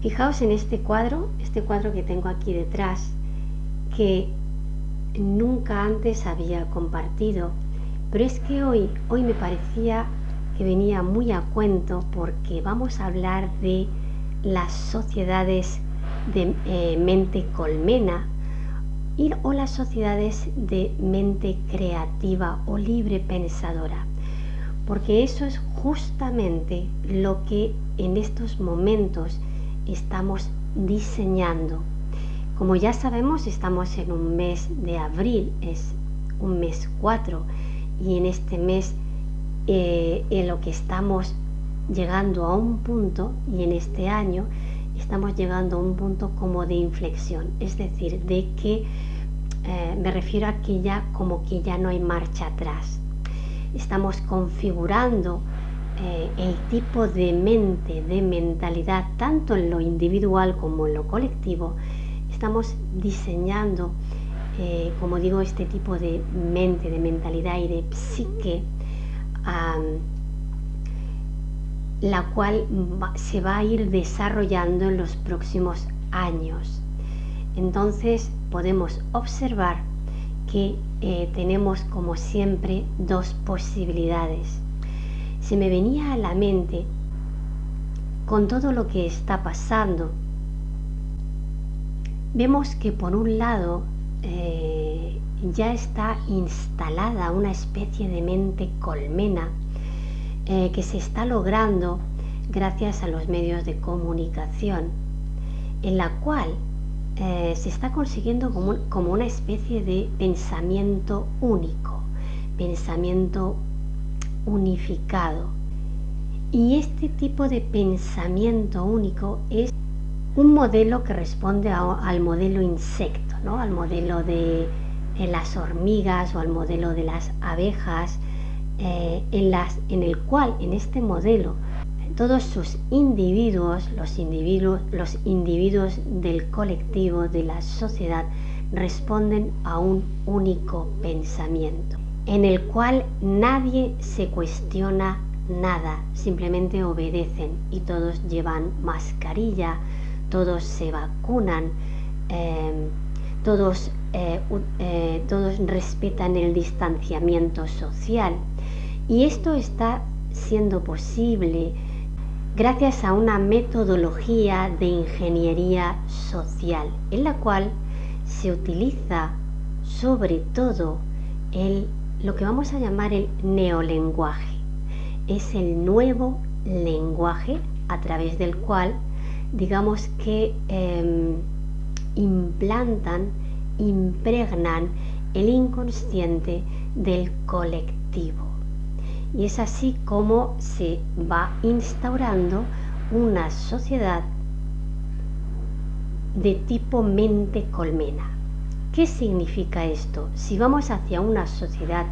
Fijaos en este cuadro que tengo aquí detrás, que nunca antes había compartido, pero es que hoy me parecía que venía muy a cuento porque vamos a hablar de las sociedades de mente colmena o las sociedades de mente creativa o libre pensadora, porque eso es justamente lo que en estos momentos estamos diseñando. Como ya sabemos, estamos en un mes de abril, es un mes 4, y en este mes en lo que estamos llegando a un punto, y en este año estamos llegando a un punto como de inflexión, es decir, de que me refiero a que ya no hay marcha atrás. Estamos configurando el tipo de mente, de mentalidad, tanto en lo individual como en lo colectivo. Estamos diseñando, como digo, este tipo de mente, de mentalidad y de psique, la cual se va a ir desarrollando en los próximos años. Entonces podemos observar que tenemos, como siempre, dos posibilidades. Se me venía a la mente, con todo lo que está pasando, vemos que por un lado ya está instalada una especie de mente colmena que se está logrando gracias a los medios de comunicación, en la cual se está consiguiendo como una especie de pensamiento único, pensamiento unificado. Y este tipo de pensamiento único es un modelo que responde al modelo insecto, ¿no? Al modelo de las hormigas o al modelo de las abejas, en el cual, en este modelo, todos sus individuos, los individuos del colectivo, de la sociedad, responden a un único pensamiento, en el cual nadie se cuestiona nada, simplemente obedecen, y todos llevan mascarilla, todos se vacunan, todos respetan el distanciamiento social. Y esto está siendo posible gracias a una metodología de ingeniería social, en la cual se utiliza sobre todo lo que vamos a llamar el neolenguaje. Es el nuevo lenguaje a través del cual, digamos que impregnan el inconsciente del colectivo. Y es así como se va instaurando una sociedad de tipo mente colmena. ¿Qué significa esto? Si vamos hacia una sociedad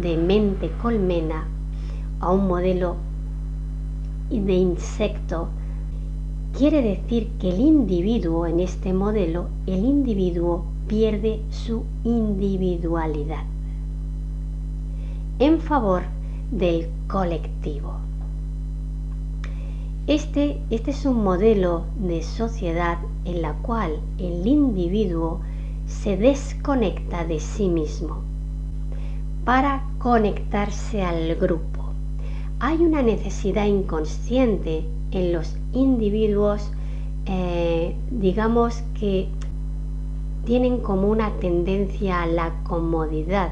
de mente colmena, a un modelo de insecto, quiere decir que el individuo, en este modelo, el individuo pierde su individualidad en favor del colectivo. Este es un modelo de sociedad en la cual el individuo se desconecta de sí mismo para conectarse al grupo. Hay una necesidad inconsciente en los individuos, digamos que tienen como una tendencia a la comodidad.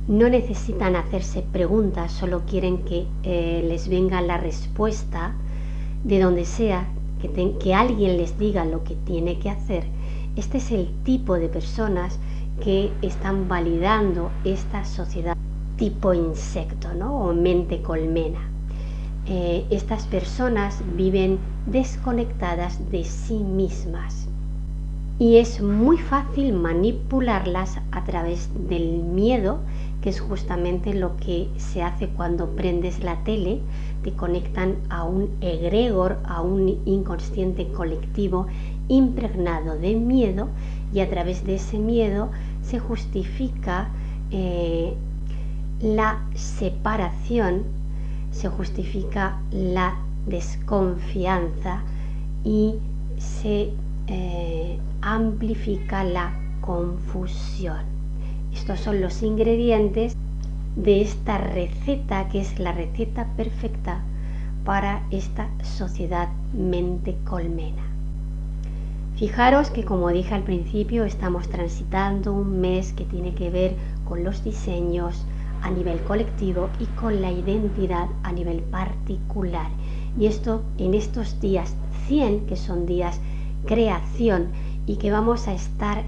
No necesitan hacerse preguntas, solo quieren que les venga la respuesta de donde sea, que alguien les diga lo que tiene que hacer. Este es el tipo de personas que están validando esta sociedad tipo insecto, ¿no? O mente colmena. Estas personas viven desconectadas de sí mismas. Y es muy fácil manipularlas a través del miedo, que es justamente lo que se hace cuando prendes la tele. Te conectan a un egregor, a un inconsciente colectivo impregnado de miedo, y a través de ese miedo se justifica la separación, se justifica la desconfianza, y se amplifica la confusión. Estos son los ingredientes de esta receta, que es la receta perfecta para esta sociedad mente colmena. Fijaros que, como dije al principio, estamos transitando un mes que tiene que ver con los diseños a nivel colectivo y con la identidad a nivel particular. Y esto en estos días 100, que son días creación y que vamos a estar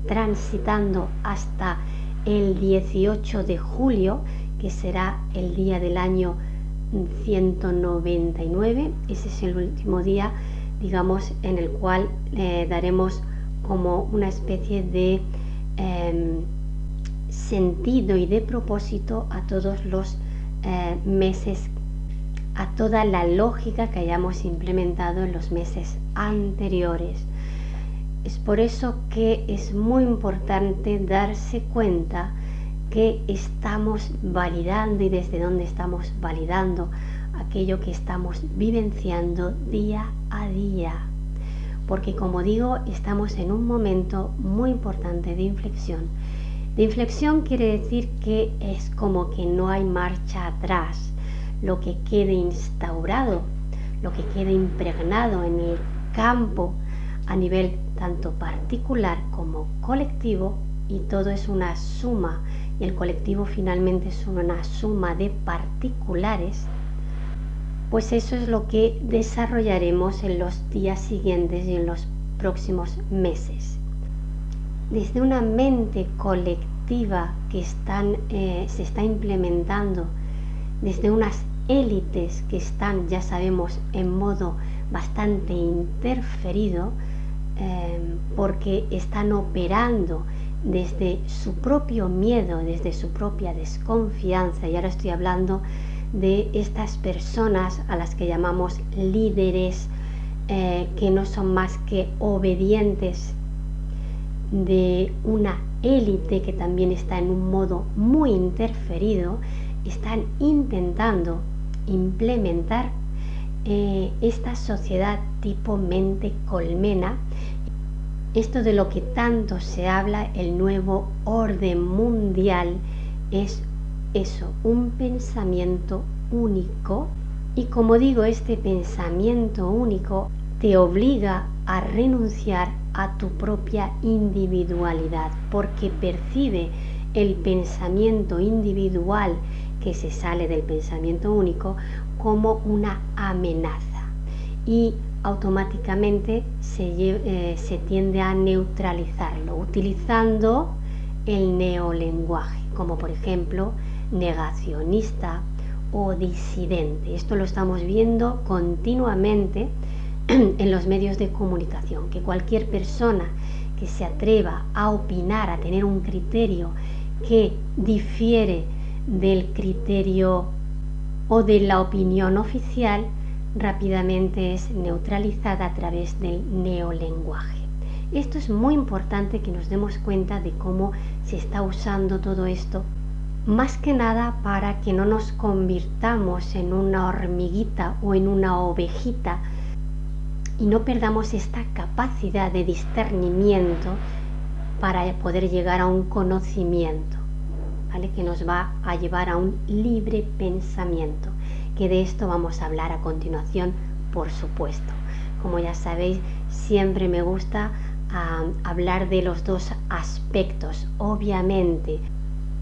transitando hasta el 18 de julio, que será el día del año 199. Ese es el último día, digamos, en el cual daremos como una especie de sentido y de propósito a todos los meses, a toda la lógica que hayamos implementado en los meses anteriores. Es por eso que es muy importante darse cuenta que estamos validando y desde dónde estamos validando aquello que estamos vivenciando día a día. Porque, como digo, estamos en un momento muy importante de inflexión. De inflexión quiere decir que es como que no hay marcha atrás. Lo que quede instaurado, lo que quede impregnado en el campo a nivel tanto particular como colectivo, y todo es una suma, y el colectivo finalmente es una suma de particulares, pues eso es lo que desarrollaremos en los días siguientes y en los próximos meses. Desde una mente colectiva que se está implementando, desde unas élites que están, ya sabemos, en modo bastante interferido, porque están operando desde su propio miedo, desde su propia desconfianza. Y ahora estoy hablando de estas personas a las que llamamos líderes, que no son más que obedientes de una élite que también está en un modo muy interferido. Están intentando implementar esta sociedad tipo mente colmena, esto de lo que tanto se habla, el nuevo orden mundial, es eso, un pensamiento único. Y como digo, este pensamiento único te obliga a renunciar a tu propia individualidad, porque percibe el pensamiento individual que se sale del pensamiento único como una amenaza, y automáticamente se tiende a neutralizarlo utilizando el neolenguaje, como por ejemplo negacionista o disidente. Esto lo estamos viendo continuamente en los medios de comunicación, que cualquier persona que se atreva a opinar, a tener un criterio que difiere del criterio o de la opinión oficial, rápidamente es neutralizada a través del neolenguaje. Esto es muy importante, que nos demos cuenta de cómo se está usando todo esto, más que nada para que no nos convirtamos en una hormiguita o en una ovejita y no perdamos esta capacidad de discernimiento para poder llegar a un conocimiento, ¿vale?, que nos va a llevar a un libre pensamiento, que de esto vamos a hablar a continuación, por supuesto. Como ya sabéis, siempre me gusta hablar de los dos aspectos, obviamente,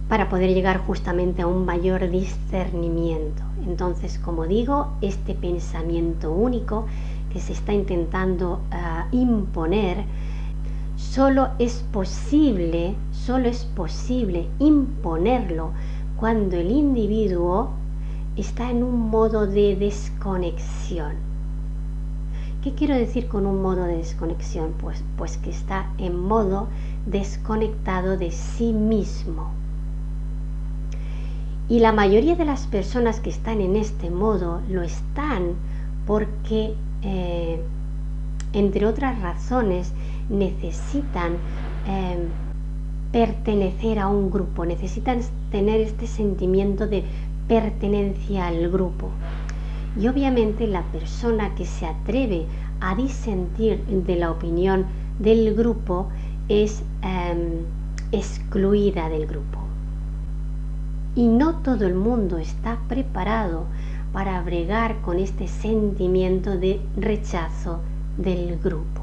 para poder llegar justamente a un mayor discernimiento. Entonces, como digo, este pensamiento único que se está intentando imponer, solo es posible imponerlo cuando el individuo está en un modo de desconexión. ¿Qué quiero decir con un modo de desconexión? Pues que está en modo desconectado de sí mismo. Y la mayoría de las personas que están en este modo lo están porque, entre otras razones, necesitan pertenecer a un grupo, necesitan tener este sentimiento de pertenencia al grupo. Y obviamente la persona que se atreve a disentir de la opinión del grupo es excluida del grupo. Y no todo el mundo está preparado para bregar con este sentimiento de rechazo del grupo.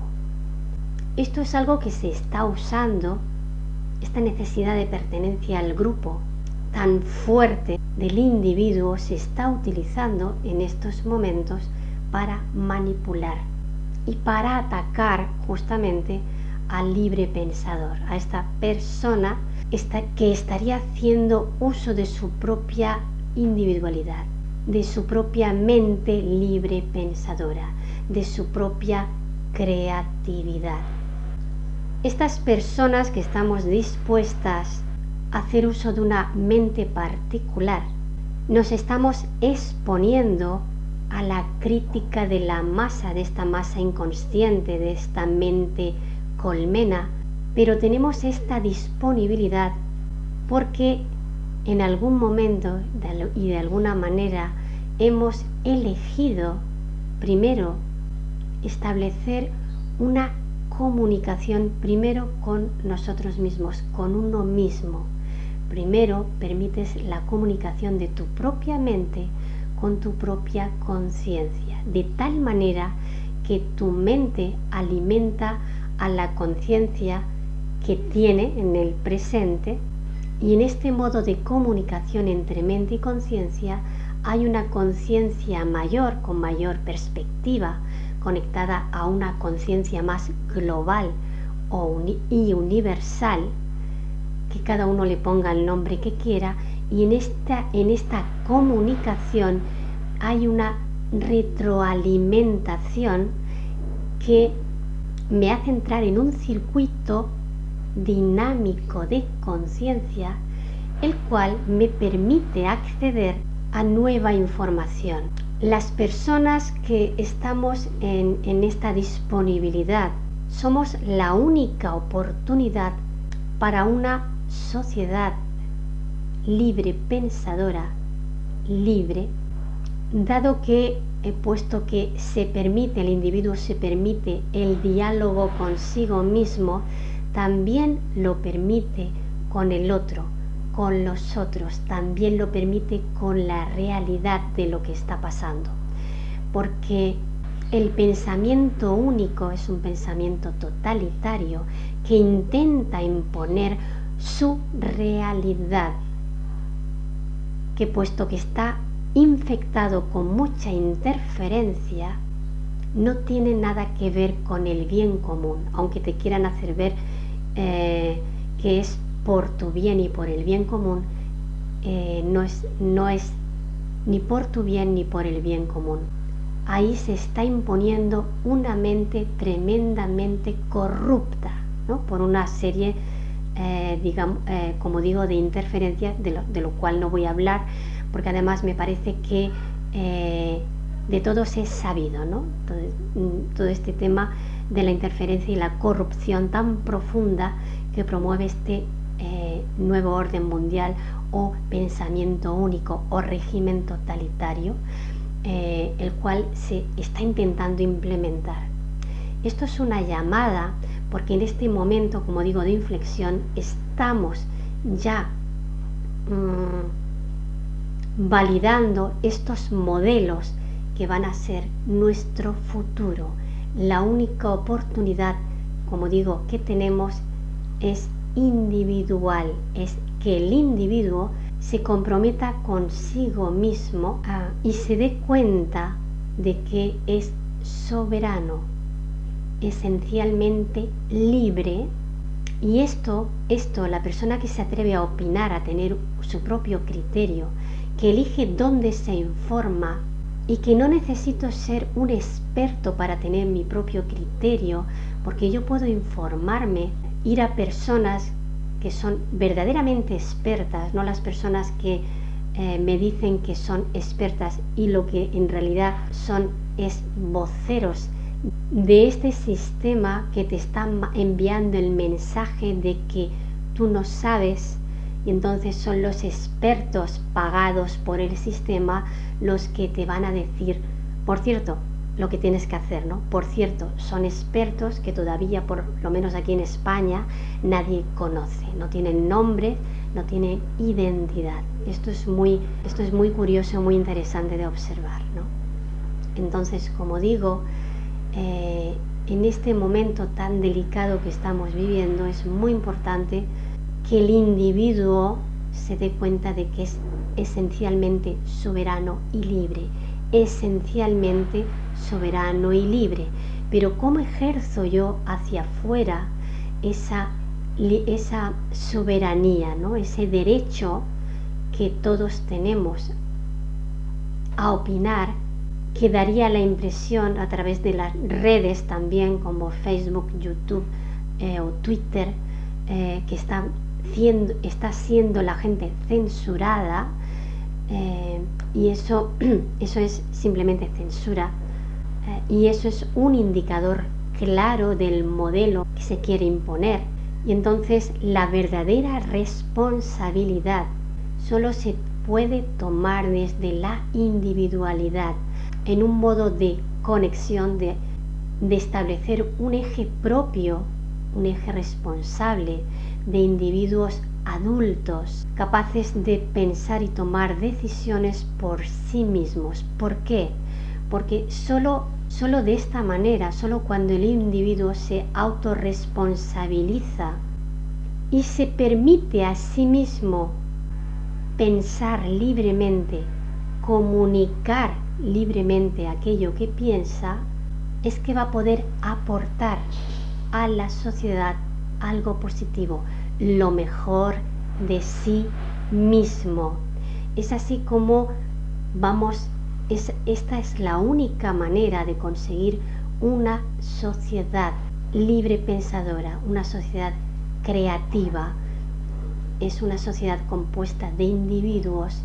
Esto es algo que se está usando, esta necesidad de pertenencia al grupo tan fuerte del individuo se está utilizando en estos momentos para manipular y para atacar justamente al libre pensador, a esta persona que estaría haciendo uso de su propia individualidad, de su propia mente libre pensadora, de su propia creatividad. Estas personas que estamos dispuestas a hacer uso de una mente particular, nos estamos exponiendo a la crítica de la masa, de esta masa inconsciente, de esta mente colmena, pero tenemos esta disponibilidad porque en algún momento y de alguna manera hemos elegido primero establecer una comunicación primero con nosotros mismos, con uno mismo. Primero permites la comunicación de tu propia mente con tu propia conciencia, de tal manera que tu mente alimenta a la conciencia que tiene en el presente, y en este modo de comunicación entre mente y conciencia hay una conciencia mayor, con mayor perspectiva, conectada a una conciencia más global y universal, que cada uno le ponga el nombre que quiera, y en esta comunicación hay una retroalimentación que me hace entrar en un circuito dinámico de conciencia, el cual me permite acceder a nueva información. Las personas que estamos en esta disponibilidad somos la única oportunidad para una sociedad libre, pensadora, libre, dado que puesto que el individuo se permite el diálogo consigo mismo, también lo permite con el otro, con los otros, también lo permite con la realidad de lo que está pasando. Porque el pensamiento único es un pensamiento totalitario que intenta imponer su realidad, que puesto que está infectado con mucha interferencia, no tiene nada que ver con el bien común, aunque te quieran hacer ver que es por tu bien y por el bien común, no es ni por tu bien ni por el bien común. Ahí se está imponiendo una mente tremendamente corrupta, ¿no? Por una serie como digo, de interferencias, de lo cual no voy a hablar, porque además me parece que de todos es sabido, ¿no? Todo este tema de la interferencia y la corrupción tan profunda que promueve este nuevo orden mundial o pensamiento único o régimen totalitario, el cual se está intentando implementar. Esto es una llamada porque en este momento, como digo, de inflexión, estamos ya validando estos modelos que van a ser nuestro futuro. La única oportunidad, como digo, que tenemos es individual, es que el individuo se comprometa consigo mismo y se dé cuenta de que es soberano, esencialmente libre. Y esto, la persona que se atreve a opinar, a tener su propio criterio, que elige dónde se informa y que no necesito ser un experto para tener mi propio criterio, porque yo puedo informarme, ir a personas que son verdaderamente expertas, no las personas que me dicen que son expertas y lo que en realidad son es voceros de este sistema que te está enviando el mensaje de que tú no sabes, y entonces son los expertos pagados por el sistema los que te van a decir. Por cierto, lo que tienes que hacer, ¿no? Por cierto, son expertos que todavía, por lo menos aquí en España, nadie conoce, no tienen nombre, no tienen identidad. Esto es muy curioso, muy interesante de observar, ¿no? Entonces, como digo, en este momento tan delicado que estamos viviendo, es muy importante que el individuo se dé cuenta de que es esencialmente soberano y libre, esencialmente soberano y libre. Pero ¿cómo ejerzo yo hacia afuera esa soberanía, ¿no? Ese derecho que todos tenemos a opinar, que daría la impresión a través de las redes también como Facebook, YouTube o Twitter, que está siendo la gente censurada, y eso es simplemente censura, y eso es un indicador claro del modelo que se quiere imponer. Y entonces la verdadera responsabilidad solo se puede tomar desde la individualidad, en un modo de conexión, de establecer un eje propio, un eje responsable de individuos adultos capaces de pensar y tomar decisiones por sí mismos. ¿Por qué? Porque solo de esta manera, solo cuando el individuo se autorresponsabiliza y se permite a sí mismo pensar libremente, comunicar libremente aquello que piensa, es que va a poder aportar a la sociedad algo positivo, lo mejor de sí mismo. Es así como esta es la única manera de conseguir una sociedad libre pensadora, una sociedad creativa. Es una sociedad compuesta de individuos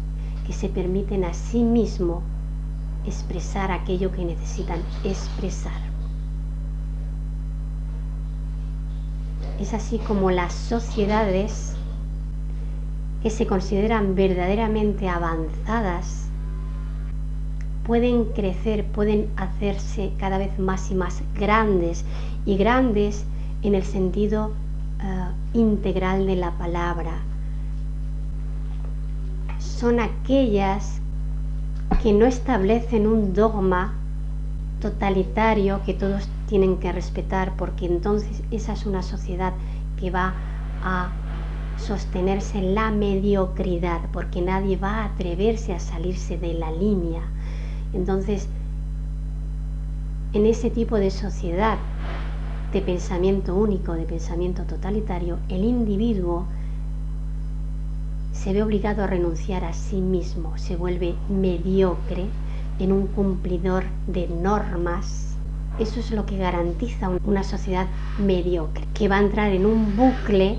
que se permiten a sí mismos expresar aquello que necesitan expresar. Es así como las sociedades que se consideran verdaderamente avanzadas pueden crecer, pueden hacerse cada vez más y más grandes, y grandes en el sentido integral de la palabra. Son aquellas que no establecen un dogma totalitario que todos tienen que respetar, porque entonces esa es una sociedad que va a sostenerse en la mediocridad, porque nadie va a atreverse a salirse de la línea. Entonces, en ese tipo de sociedad de pensamiento único, de pensamiento totalitario, el individuo se ve obligado a renunciar a sí mismo, se vuelve mediocre, en un cumplidor de normas. Eso es lo que garantiza una sociedad mediocre, que va a entrar en un bucle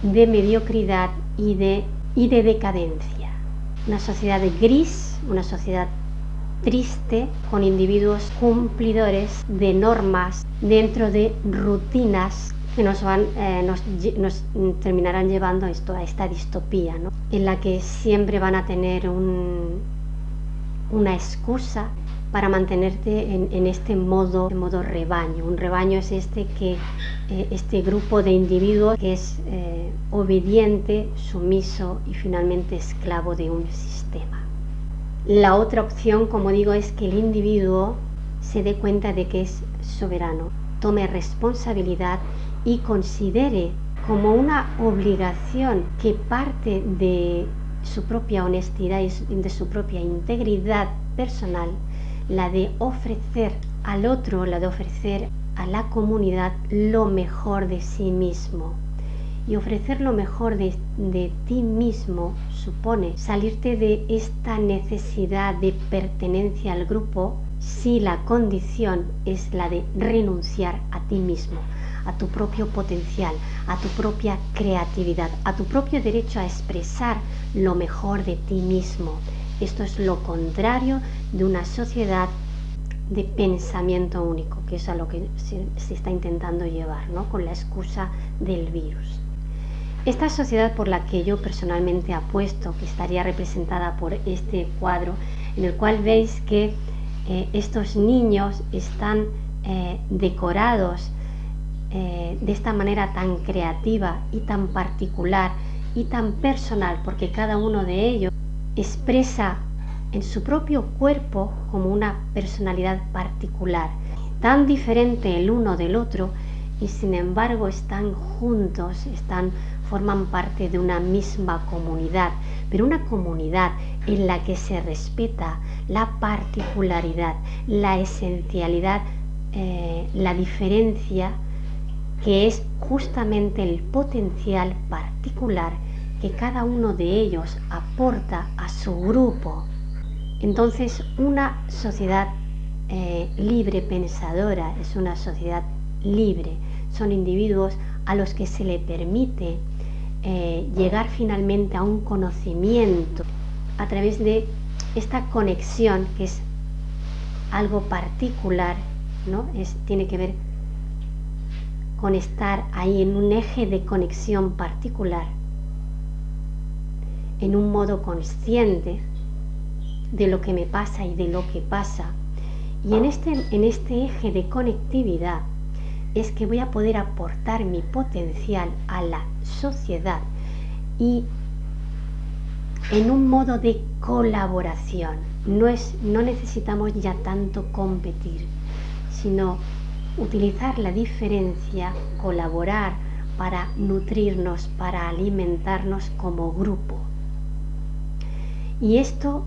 de mediocridad y de decadencia. Una sociedad gris, una sociedad triste, con individuos cumplidores de normas dentro de rutinas que nos terminarán llevando a esta distopía, ¿no? En la que siempre van a tener una excusa para mantenerte en este modo rebaño. Un rebaño es este grupo de individuos que es obediente, sumiso y finalmente esclavo de un sistema. La otra opción, como digo, es que el individuo se dé cuenta de que es soberano, tome responsabilidad y considere como una obligación que parte de su propia honestidad y de su propia integridad personal, la de ofrecer al otro, la de ofrecer a la comunidad lo mejor de sí mismo. Y ofrecer lo mejor de ti mismo supone salirte de esta necesidad de pertenencia al grupo si la condición es la de renunciar a ti mismo, a tu propio potencial, a tu propia creatividad, a tu propio derecho a expresar lo mejor de ti mismo. Esto es lo contrario de una sociedad de pensamiento único, que es a lo que se está intentando llevar, ¿no? Con la excusa del virus. Esta sociedad por la que yo personalmente apuesto, que estaría representada por este cuadro, en el cual veis que estos niños están decorados de esta manera tan creativa y tan particular y tan personal, porque cada uno de ellos expresa en su propio cuerpo como una personalidad particular, tan diferente el uno del otro, y sin embargo están juntos, forman parte de una misma comunidad, pero una comunidad en la que se respeta la particularidad, la esencialidad, la diferencia, que es justamente el potencial particular que cada uno de ellos aporta a su grupo. Entonces, una sociedad libre pensadora es una sociedad libre. Son individuos a los que se le permite llegar finalmente a un conocimiento a través de esta conexión, que es algo particular, ¿no? Tiene que ver con estar ahí en un eje de conexión particular, en un modo consciente de lo que me pasa y de lo que pasa. Y en este eje de conectividad es que voy a poder aportar mi potencial a la sociedad, y en un modo de colaboración. No necesitamos ya tanto competir, sino utilizar la diferencia, colaborar para nutrirnos, para alimentarnos como grupo. Y esto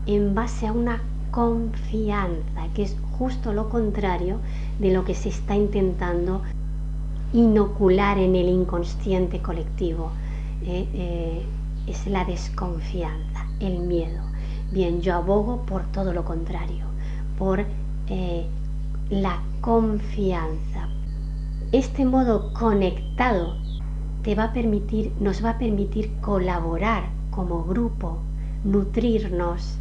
en base a una confianza, que es justo lo contrario de lo que se está intentando inocular en el inconsciente colectivo. Es la desconfianza, el miedo. Bien, yo abogo por todo lo contrario, por la confianza. Este modo conectado nos va a permitir colaborar como grupo, nutrirnos,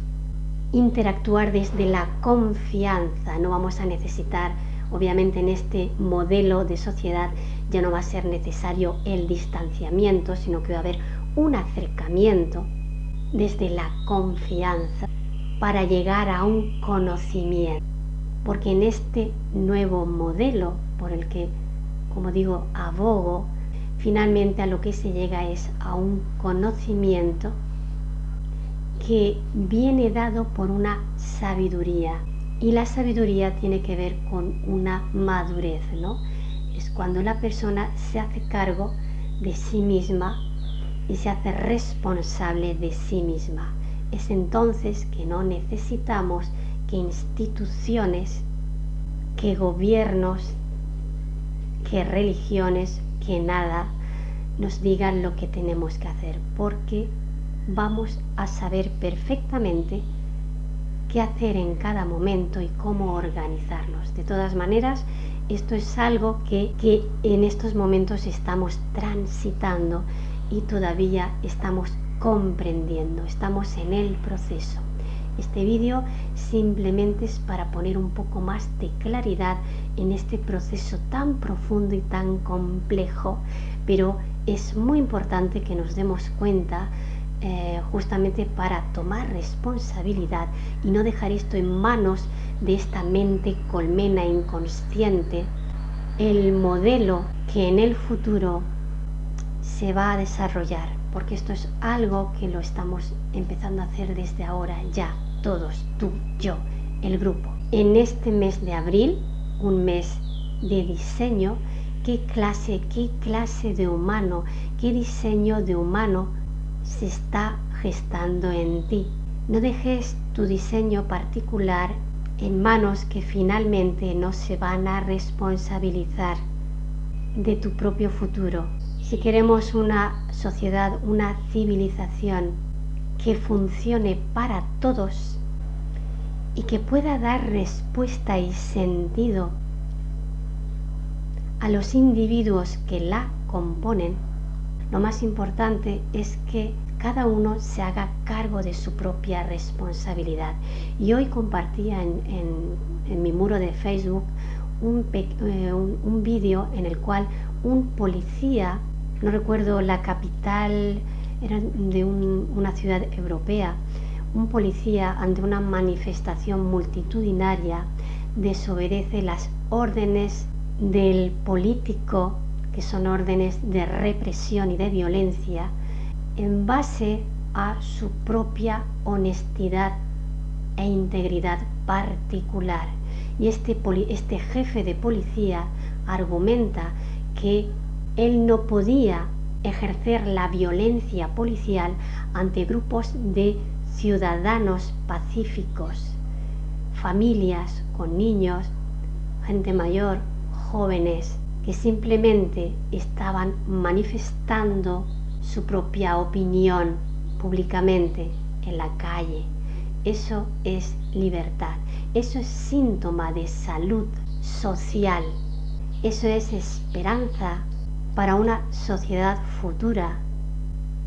interactuar desde la confianza. No vamos a necesitar, obviamente en este modelo de sociedad ya no va a ser necesario el distanciamiento, sino que va a haber un acercamiento desde la confianza para llegar a un conocimiento. Porque en este nuevo modelo por el que, como digo, abogo, finalmente a lo que se llega es a un conocimiento que viene dado por una sabiduría, y la sabiduría tiene que ver con una madurez, ¿no? Es cuando la persona se hace cargo de sí misma y se hace responsable de sí misma. Es entonces que no necesitamos que instituciones, que gobiernos, que religiones, que nada nos digan lo que tenemos que hacer, porque vamos a saber perfectamente qué hacer en cada momento y cómo organizarnos. De todas maneras, esto es algo que en estos momentos estamos transitando y todavía estamos comprendiendo, estamos en el proceso. Este vídeo simplemente es para poner un poco más de claridad en este proceso tan profundo y tan complejo, pero es muy importante que nos demos cuenta justamente para tomar responsabilidad y no dejar esto en manos de esta mente colmena inconsciente, el modelo que en el futuro se va a desarrollar, porque esto es algo que lo estamos empezando a hacer desde ahora ya, todos, tú, yo, el grupo. En este mes de abril, un mes de diseño, ¿qué clase de humano, qué diseño de humano se está gestando en ti? No dejes tu diseño particular en manos que finalmente no se van a responsabilizar de tu propio futuro. Si queremos una sociedad, una civilización que funcione para todos y que pueda dar respuesta y sentido a los individuos que la componen, lo más importante es que cada uno se haga cargo de su propia responsabilidad. Y hoy compartía en mi muro de Facebook un vídeo en el cual un policía, no recuerdo la capital, era de una ciudad europea, un policía ante una manifestación multitudinaria desobedece las órdenes del político, que son órdenes de represión y de violencia, en base a su propia honestidad e integridad particular. Y este jefe de policía argumenta que él no podía ejercer la violencia policial ante grupos de ciudadanos pacíficos, familias con niños, gente mayor, jóvenes, que simplemente estaban manifestando su propia opinión públicamente en la calle. Eso es libertad, eso es síntoma de salud social, eso es esperanza para una sociedad futura,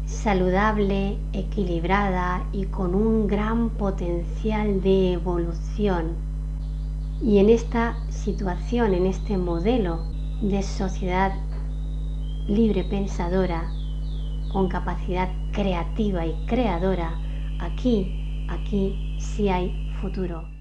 saludable, equilibrada y con un gran potencial de evolución. Y en esta situación, en este modelo de sociedad libre pensadora, con capacidad creativa y creadora, aquí sí hay futuro.